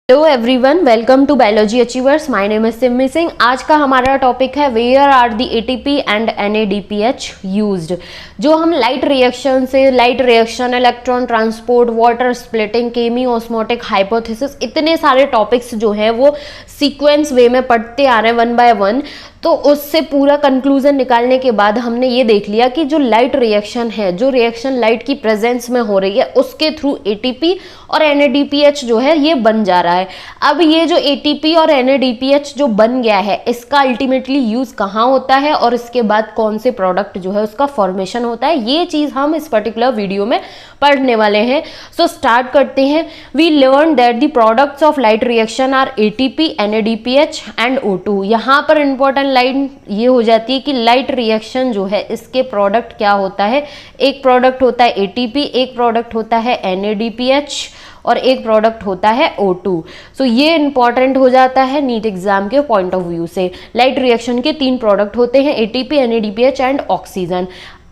Hello everyone, welcome to biology achievers. My name is Simi Singh. आज का हमारा टॉपिक है where are the ATP and NADPH used. जो हम लाइट रिएक्शन से light reaction, electron transport, water splitting, chemiosmotic hypothesis, इतने सारे topics जो हैं वो सीक्वेंस वे में पढ़ते आ रहे हैं वन बाय वन। तो उससे पूरा कंक्लूजन निकालने के बाद हमने ये देख लिया कि जो लाइट रिएक्शन है, जो रिएक्शन लाइट की प्रेजेंस में हो रही है, उसके थ्रू एटीपी और एनएडीपीएच जो है ये बन जा रहा है। अब ये जो एटीपी और एनएडीपीएच जो बन गया है, इसका अल्टीमेटली यूज कहाँ होता है और इसके बाद कौन से प्रोडक्ट जो है उसका फॉर्मेशन होता है, ये चीज हम इस पर्टिकुलर वीडियो में पढ़ने वाले हैं। सो स्टार्ट करते हैं। We learn that the products of light reaction are ATP, NADPH and O2। यहाँ पर इंपॉर्टेंट लाइन ये हो जाती है कि लाइट रिएक्शन जो है इसके प्रोडक्ट क्या होता है। एक प्रोडक्ट होता है एटीपी, एक प्रोडक्ट होता है एनएडीपीएच और एक प्रोडक्ट होता है O2। सो ये इंपॉर्टेंट हो जाता है नीट एग्जाम के पॉइंट ऑफ व्यू से। लाइट रिएक्शन के 3 प्रोडक्ट होते हैं, ATP, NADPH and oxygen.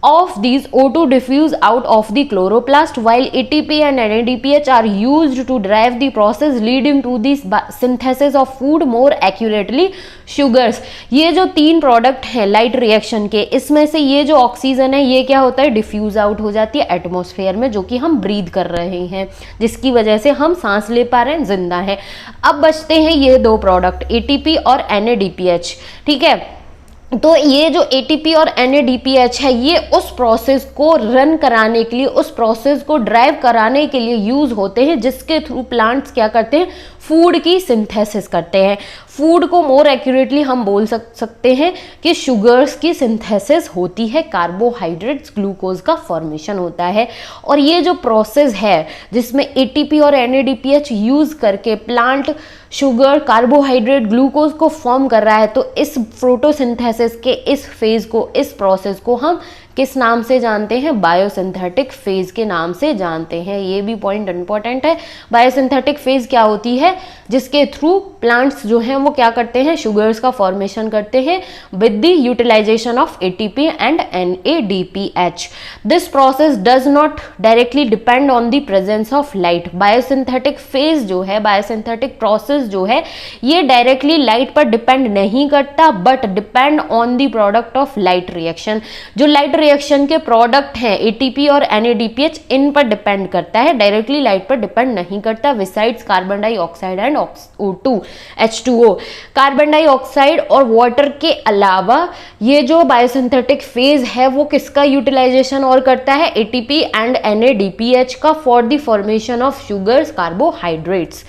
Of these, O2 diffuse out of the chloroplast, while ATP and NADPH are used to drive the process leading to the synthesis of food, more accurately sugars। ये जो 3 product हैं light reaction के, इसमें से ये जो oxygen है ये क्या होता है, डिफ्यूज आउट हो जाती है एटमॉस्फेयर में, जो कि हम ब्रीथ कर रहे हैं, जिसकी वजह से हम सांस ले पा रहे हैं, जिंदा हैं। अब बचते हैं ये 2 प्रोडक्ट, एटीपी और NADPH। ठीक है, तो ये जो एटीपी और एनएडीपीएच है ये उस प्रोसेस को रन कराने के लिए, उस प्रोसेस को ड्राइव कराने के लिए यूज होते हैं, जिसके थ्रू प्लांट्स क्या करते हैं, फूड की सिंथेसिस करते हैं। फूड को मोर एक्यूरेटली हम बोल सकते हैं कि शुगर्स की सिंथेसिस होती है, कार्बोहाइड्रेट्स, ग्लूकोज का फॉर्मेशन होता है। और ये जो प्रोसेस है जिसमें एटीपी और एनएडीपीएच यूज करके प्लांट शुगर, कार्बोहाइड्रेट, ग्लूकोज को फॉर्म कर रहा है, तो इस फोटोसिंथेसिस के इस फेज को, इस प्रोसेस को हम किस नाम से जानते हैं, बायोसिंथेटिक फेज के नाम से जानते हैं। ये भी पॉइंट इंपॉर्टेंट है। बायोसिंथेटिक फेज क्या होती है, जिसके थ्रू प्लांट्स जो हैं वो क्या करते हैं, शुगर्स का फॉर्मेशन करते हैं with the utilisation of ATP and NADPH. This process does not directly depend on the presence of light. Biosynthetic phase जो है, बायोसिंथेटिक प्रोसेस जो है, ये डायरेक्टली लाइट पर डिपेंड नहीं करता, but depend on the product of light reaction. जो light reaction के प्रोडक्ट हैं एटीपी और एनएडीपीएच, इन पर डिपेंड करता है, डायरेक्टली लाइट पर डिपेंड नहीं करता। Besides carbon dioxide and O2 H2O, carbon dioxide और वाटर के अलावा ये जो बायोसिंथेटिक फेज है वो किसका यूटिलाइजेशन और करता है, एटीपी एंड एनएडीपीएच का, for the formation of sugars, carbohydrates.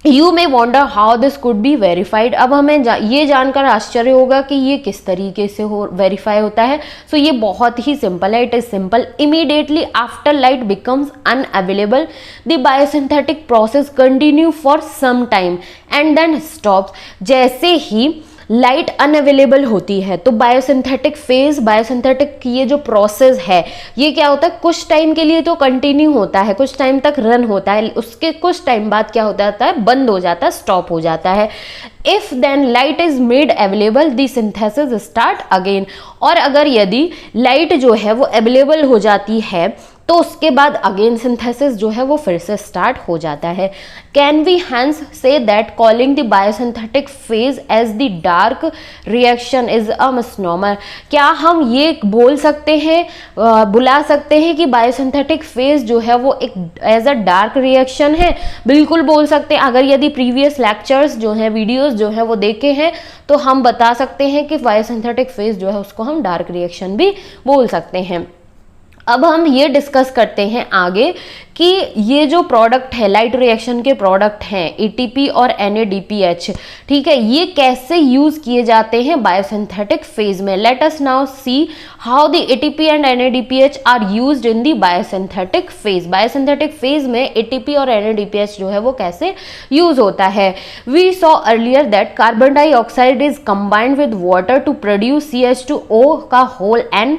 You may wonder how this could be verified. अब हमें ये जानकर आश्चर्य होगा कि ये किस तरीके से वेरीफाई होता है। सो ये बहुत ही सिंपल है। It is simple. Immediately after light becomes unavailable, the biosynthetic process continue for some time and then stops. जैसे ही लाइट अनअवेलेबल होती है तो बायोसिंथेटिक फेज, बायोसिंथेटिक ये जो प्रोसेस है ये क्या होता है, कुछ टाइम के लिए तो कंटिन्यू होता है, कुछ टाइम तक रन होता है, उसके कुछ टाइम बाद क्या हो जाता है, बंद हो जाता है, स्टॉप हो जाता है। If then light is made available, the synthesis start again. और अगर यदि लाइट जो है वो अवेलेबल हो जाती है तो उसके बाद अगेन सिंथेसिस जो है वो फिर से स्टार्ट हो जाता है। Can we hence say that calling the biosynthetic phase as the dark reaction is a misnomer. क्या हम ये बोल सकते हैं, बुला सकते हैं कि बायोसिंथेटिक फेज जो है वो एक एज अ डार्क रिएक्शन है? बिल्कुल बोल सकते हैं। अगर यदि प्रीवियस लेक्चर्स जो हैं, वीडियोस जो हैं वो देखे हैं तो हम बता सकते हैं कि बायोसिंथेटिक फेज जो है उसको हम डार्क रिएक्शन भी बोल सकते हैं। अब हम ये डिस्कस करते हैं आगे कि ये जो प्रोडक्ट है, लाइट रिएक्शन के प्रोडक्ट हैं एटीपी और एनएडीपीएच, ठीक है, ये कैसे यूज किए जाते हैं बायोसिंथेटिक फेज में। Let us now see how the ATP and NADPH are used in the biosynthetic phase. Biosynthetic phase में एटीपी और एनएडीपीएच जो है वो कैसे यूज होता है। We saw earlier that carbon dioxide is combined with water to produce CH2O का whole N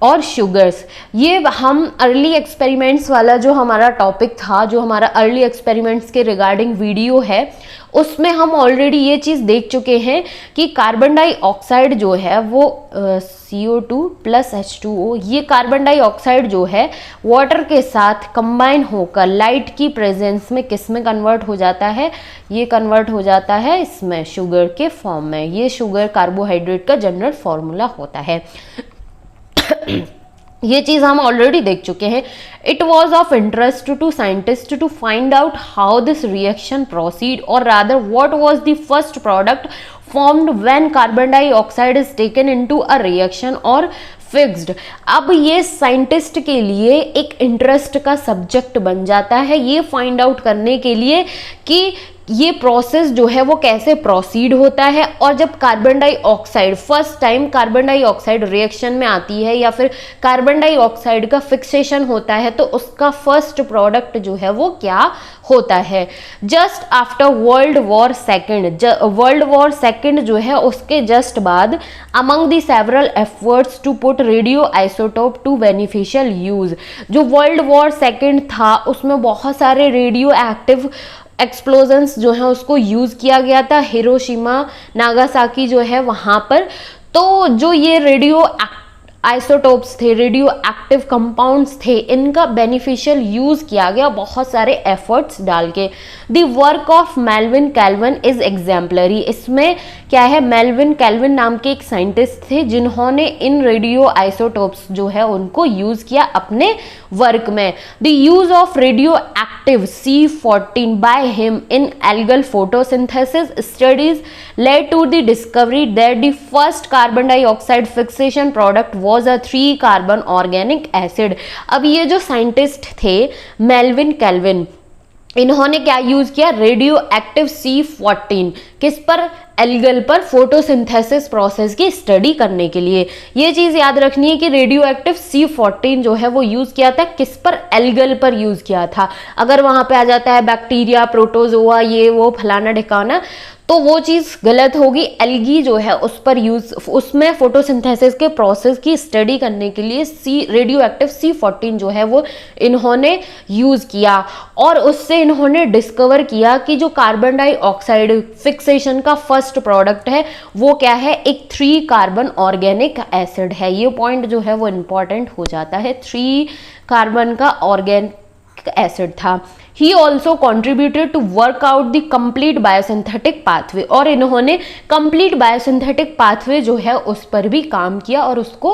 और शुगर्स। ये हम अर्ली एक्सपेरिमेंट्स वाला जो हमारा टॉपिक था, जो हमारा अर्ली एक्सपेरिमेंट्स के रिगार्डिंग वीडियो है, उसमें हम ऑलरेडी ये चीज़ देख चुके हैं कि कार्बन डाइऑक्साइड जो है वो CO2 प्लस H2O, ये कार्बन डाइऑक्साइड जो है वाटर के साथ कंबाइन होकर लाइट की प्रेजेंस में किस में कन्वर्ट हो जाता है, ये कन्वर्ट हो जाता है इसमें शुगर के फॉर्म में। ये शुगर कार्बोहाइड्रेट का जनरल फॉर्मूला होता है। ये चीज हम ऑलरेडी देख चुके हैं। It was of interest to scientist to find out how this reaction proceed और rather what was the first product formed when carbon dioxide is taken into a reaction or fixed। अब ये scientist के लिए एक interest का subject बन जाता है, ये फाइंड आउट करने के लिए कि ये प्रोसेस जो है वो कैसे प्रोसीड होता है। और जब carbon dioxide first time carbon dioxide reaction में आती है या फिर कार्बन डाइऑक्साइड का फिक्सेशन होता है, तो उसका फर्स्ट प्रोडक्ट जो है वो क्या होता है। Just after world war second जो है उसके जस्ट बाद among the several efforts to put radio isotope to beneficial use, जो वर्ल्ड वॉर सेकेंड था उसमें बहुत सारे रेडियो एक्टिव एक्सप्लोजन्स जो है उसको यूज़ किया गया था हिरोशिमा नागासाकी जो है वहाँ पर। तो जो ये रेडियो आइसोटोप्स थे, रेडियो एक्टिव कंपाउंड्स थे, इनका बेनिफिशियल यूज किया गया बहुत सारे एफर्ट्स डाल के। The work of Melvin Calvin is exemplary. इसमें क्या है, मेल्विन कैल्विन नाम के एक साइंटिस्ट थे जिन्होंने इन रेडियो आइसोटोप्स जो है उनको यूज किया अपने वर्क में। The use of radio active C14 by him in algal photosynthesis studies led to the discovery that the first carbon dioxide fixation product was a 3 carbon organic acid. अब ये जो scientist थे Melvin kelvin, इन्होंने क्या use किया, radio active C14 किस पर, algal पर फोटोसिंथेसिस प्रोसेस की स्टडी करने के लिए। ये चीज याद रखनी है कि रेडियो एक्टिव C14 जो है वो यूज किया था किस पर, एल्गल पर यूज किया था। अगर वहां पे आ जाता है बैक्टीरिया, प्रोटोजोआ, ये वो फलाना ढिकाना, तो वो चीज़ गलत होगी। एल्गी जो है उस पर यूज, उसमें फोटोसिंथेसिस के प्रोसेस की स्टडी करने के लिए रेडियो एक्टिव C14 जो है वो इन्होंने यूज़ किया और उससे इन्होंने डिस्कवर किया कि जो कार्बन डाइऑक्साइड फिक्सेशन का फर्स्ट प्रोडक्ट है वो क्या है, एक 3 कार्बन ऑर्गेनिक एसिड है। ये पॉइंट जो है वो इम्पॉर्टेंट हो जाता है, 3 कार्बन का ऑर्गेनिक एसिड था। He also contributed to work out the complete biosynthetic pathway और इन्होंने complete biosynthetic pathway जो है उस पर भी काम किया और उसको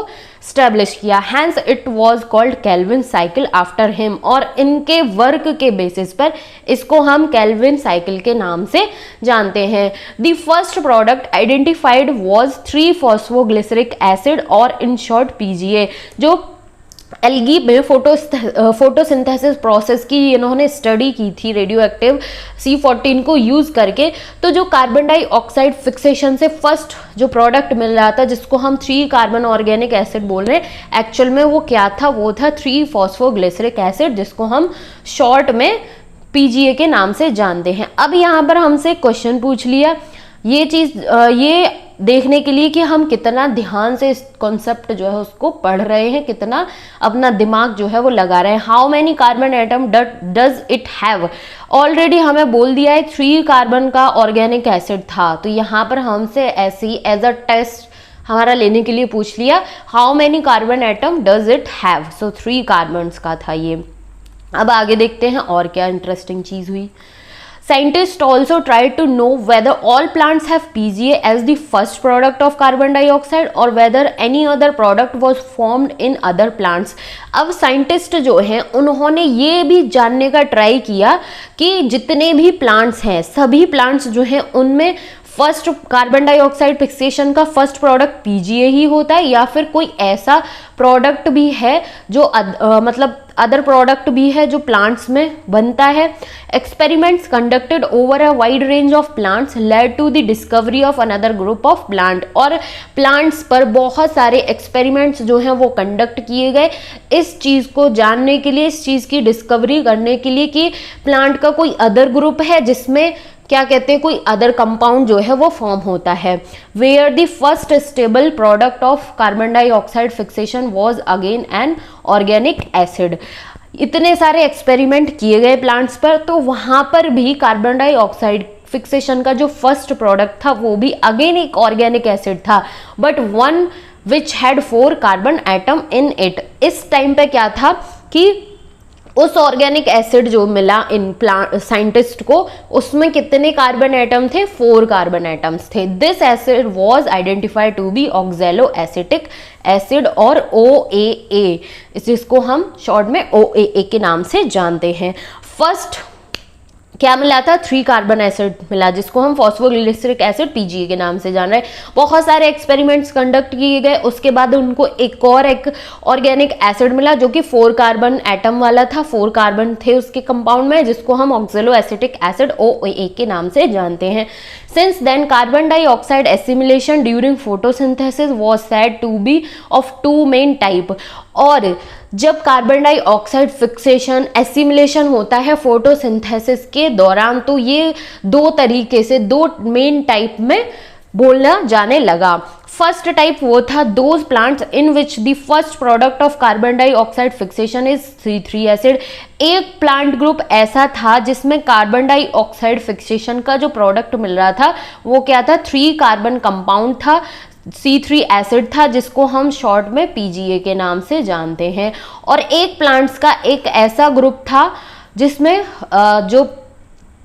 स्टैब्लिश किया। Hence it was called Calvin cycle after him और इनके वर्क के बेसिस पर इसको हम कैल्विन साइकिल के नाम से जानते हैं। The first product identified was 3-phosphoglyceric acid और in short PGA, जो एल्गी में फोटोसिंथेसिस प्रोसेस की इन्होंने स्टडी की थी रेडियो एक्टिव C14 को यूज़ करके। तो जो कार्बन डाइऑक्साइड फिक्सेशन से फर्स्ट जो प्रोडक्ट मिल रहा था जिसको हम 3 कार्बन ऑर्गेनिक एसिड बोल रहे हैं, एक्चुअल में वो क्या था, वो था 3-फॉस्फोग्लिसरिक एसिड जिसको हम शॉर्ट में PGA के नाम से जानते हैं। अब यहाँ पर हमसे क्वेश्चन पूछ लिया, ये चीज़ ये देखने के लिए कि हम कितना ध्यान से इस कॉन्सेप्ट जो है उसको पढ़ रहे हैं, कितना अपना दिमाग जो है वो लगा रहे हैं। How many carbon atom does it have, already हमें बोल दिया है 3 कार्बन का ऑर्गेनिक एसिड था, तो यहाँ पर हमसे ऐसे ही एज अ टेस्ट हमारा लेने के लिए पूछ लिया how many carbon atom does it have, so 3 carbons का था ये। अब आगे देखते हैं और क्या इंटरेस्टिंग चीज़ हुई। Scientists also tried to know whether all plants have PGA as the first product of carbon dioxide or whether any other product was formed in other plants। अब साइंटिस्ट जो हैं उन्होंने ये भी जानने का ट्राई किया कि जितने भी प्लांट्स हैं, सभी प्लांट्स जो हैं उनमें फर्स्ट कार्बन डाइऑक्साइड फिक्सेशन का फर्स्ट प्रोडक्ट PGA ही होता है या फिर कोई ऐसा प्रोडक्ट भी है जो मतलब अदर प्रोडक्ट भी है जो प्लांट्स में बनता है। Experiments conducted over a wide range of plants led to the discovery of another group of plant. और प्लांट्स पर बहुत सारे एक्सपेरिमेंट्स जो हैं वो कंडक्ट किए गए इस चीज़ को जानने के लिए, इस चीज़ की डिस्कवरी करने के लिए कि प्लांट का कोई अदर ग्रुप है जिसमें क्या कहते हैं, कोई अदर कंपाउंड जो है वो फॉर्म होता है। Where the first stable product of carbon dioxide fixation was again an organic acid. इतने सारे एक्सपेरिमेंट किए गए प्लांट्स पर, तो वहां पर भी कार्बन डाइऑक्साइड फिक्सेशन का जो फर्स्ट प्रोडक्ट था वो भी अगेन एक ऑर्गेनिक एसिड था, but one which had 4 carbon atom in it. इस टाइम पे क्या था कि उस ऑर्गेनिक एसिड जो मिला इन साइंटिस्ट को, उसमें कितने कार्बन एटम थे? 4 कार्बन एटम्स थे। This acid was identified to be oxaloacetic acid और OAA, जिसको हम शॉर्ट में OAA के नाम से जानते हैं। फर्स्ट क्या मिला था? 3 कार्बन एसिड मिला, जिसको हम फॉस्फोग्लिसरिक एसिड PGA के नाम से जान रहे हैं। बहुत सारे एक्सपेरिमेंट्स कंडक्ट किए गए, उसके बाद उनको एक ऑर्गेनिक एसिड मिला जो कि 4 कार्बन एटम वाला था, 4 कार्बन थे उसके कंपाउंड में, जिसको हम ऑक्सैलो एसिटिक एसिड OAA के नाम से जानते हैं। Since then, carbon dioxide assimilation during photosynthesis was said to be of 2 main type। और जब कार्बन डाइऑक्साइड फिक्सेशन एसिमिलेशन होता है फोटोसिंथेसिस के दौरान, तो ये 2 तरीके से 2 मेन टाइप में बोलना जाने लगा। फर्स्ट टाइप वो था those plants in which the first product of carbon dioxide fixation is C3 acid. एक प्लांट ग्रुप ऐसा था जिसमें कार्बन डाइऑक्साइड फिक्सेशन का जो प्रोडक्ट मिल रहा था वो क्या था? 3 कार्बन कंपाउंड था, C3 एसिड था, जिसको हम शॉर्ट में PGA के नाम से जानते हैं। और एक प्लांट्स का एक ऐसा ग्रुप था जिसमें जो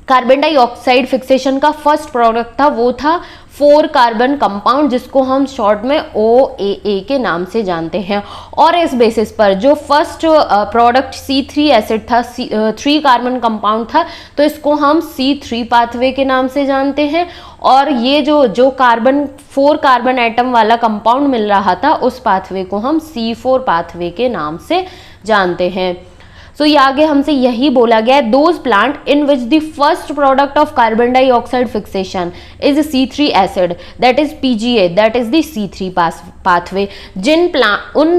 कार्बन डाइऑक्साइड फिक्सेशन का फर्स्ट प्रोडक्ट था वो था 4 कार्बन कंपाउंड, जिसको हम शॉर्ट में OAA के नाम से जानते हैं। और इस बेसिस पर जो फर्स्ट प्रोडक्ट C3 एसिड था, 3 कार्बन कंपाउंड था, तो इसको हम C3 पाथवे के नाम से जानते हैं। और ये जो 4 कार्बन एटम वाला कंपाउंड मिल रहा था, उस पाथवे को हम C4 पाथवे के नाम से जानते हैं। सो ये आगे हमसे यही बोला गया है, those plant in which the first product of carbon dioxide fixation is C3 acid that is PGA, that is the C3 pathway. उन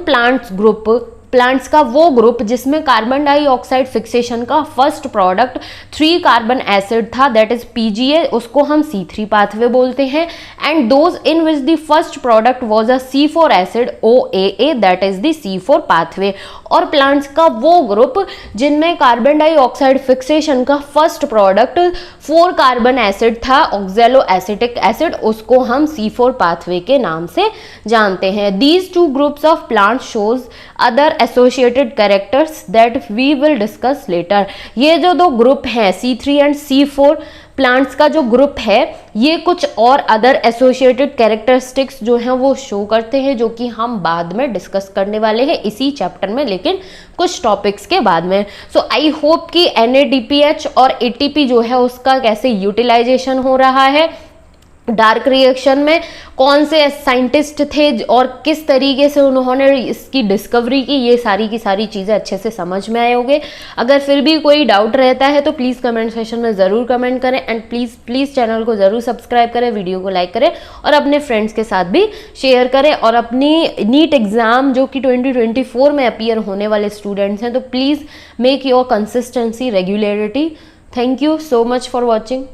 प्लांट्स का वो ग्रुप जिसमें कार्बन डाइऑक्साइड फिक्सेशन का फर्स्ट प्रोडक्ट 3 कार्बन एसिड था, that is PGA, उसको हम C3 pathway बोलते हैं। And those in which the first product was a C4 acid OAA, that is the C4 pathway. और प्लांट्स का वो ग्रुप जिनमें कार्बन डाइऑक्साइड फिक्सेशन का फर्स्ट प्रोडक्ट 4 कार्बन एसिड था, ऑक्सैलो एसिटिक एसिड, उसको हम C4 पाथवे के नाम से जानते हैं। These 2 groups of plant shows other associated characters that we will discuss later. ये जो 2 ग्रुप हैं C3 एंड C4 प्लांट्स का जो ग्रुप है, ये कुछ और अदर एसोसिएटेड कैरेक्टरिस्टिक्स जो हैं वो शो करते हैं, जो कि हम बाद में डिस्कस करने वाले हैं इसी चैप्टर में, लेकिन कुछ टॉपिक्स के बाद में। सो आई होप कि NADPH और ATP जो है उसका कैसे यूटिलाइजेशन हो रहा है, डार्क रिएक्शन में कौन से साइंटिस्ट थे और किस तरीके से उन्होंने इसकी डिस्कवरी की, ये सारी की सारी चीज़ें अच्छे से समझ में आए होंगे। अगर फिर भी कोई डाउट रहता है तो प्लीज़ कमेंट सेक्शन में ज़रूर कमेंट करें एंड प्लीज़ चैनल को ज़रूर सब्सक्राइब करें, वीडियो को लाइक करें और अपने फ्रेंड्स के साथ भी शेयर करें। और अपनी नीट एग्ज़ाम जो कि 2024 में अपीयर होने वाले स्टूडेंट्स हैं, तो please make your consistency regularity. Thank you so much for watching.